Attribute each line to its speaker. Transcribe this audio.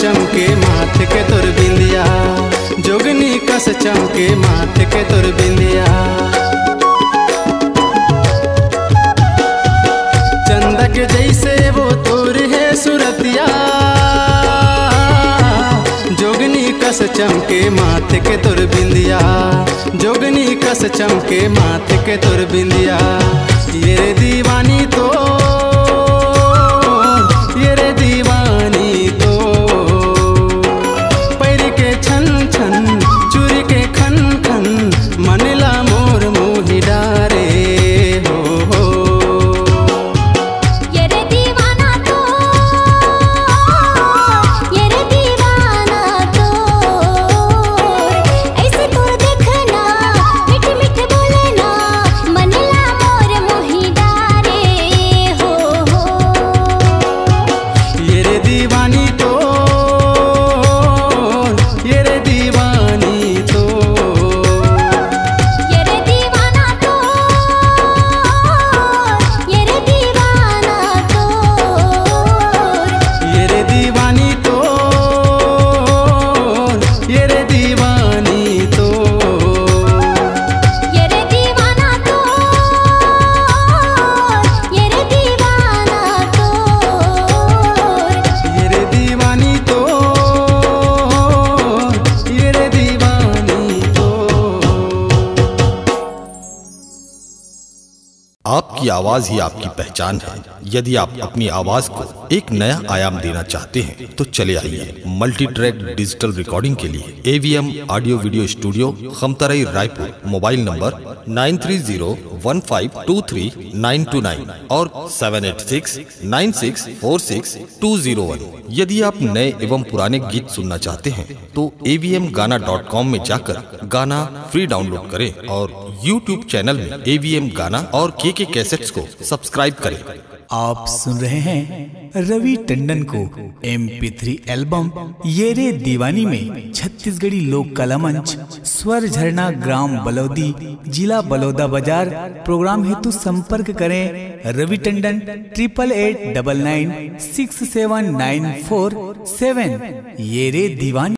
Speaker 1: चमके माथे के तोर बिंदिया, जोगनी कस चमके माथे के तोर बिंदिया। चंदा के जैसे वो तोर है सुरतिया, जोगनी कस चमके माथे के तोर बिंदिया, जोगनी कस चमके माथे के तोर बिंदिया। ये रे दीवानी तो, ये रे दीवानी तो, पैर के छन छन चूरी के खन खन, मनला मोर मोहि डारे हो।
Speaker 2: ये रे दीवाना तो, ये रे दीवाना तो, ऐसे तो देखना मीठ मीठ बोलना, मनला मोर मोहि डारे हो।
Speaker 1: ये रे दीवानी तो, ये रे दीवानी तो,
Speaker 2: ये रे दीवाना तो, ये रे दीवाना तो,
Speaker 1: ये रे दीवानी तो, ये रे दीवानी तो,
Speaker 2: ये रे दीवाना तो, ये रे दीवाना तो,
Speaker 1: ये रे दीवानी तो, ये रे दीवानी तो।
Speaker 3: आपकी आवाज ही आपकी पहचान है। यदि आप अपनी आवाज को एक नया आयाम देना चाहते हैं तो चले आइए मल्टी ट्रैक डिजिटल रिकॉर्डिंग के लिए AVM audio video studio, Khamtarai, Raipur. Mobile number 9301523929 और 7869646201। यदि आप नए एवं पुराने गीत सुनना चाहते हैं तो avmgana.com में जाकर गाना फ्री डाउनलोड करें और YouTube चैनल में AVM गाना और KK कैसेट्स को सब्सक्राइब करें।
Speaker 4: आप सुन रहे हैं रवि टंडन को MP3 एल्बम ये रे दीवानी में छत्तीसगढ़ी लोक कला मंच, स्वर झरना, ग्राम बलौदी, जिला बलौदा बाजार। प्रोग्राम हेतु संपर्क करें रवि टंडन 8889967947। ये रे दीवानी।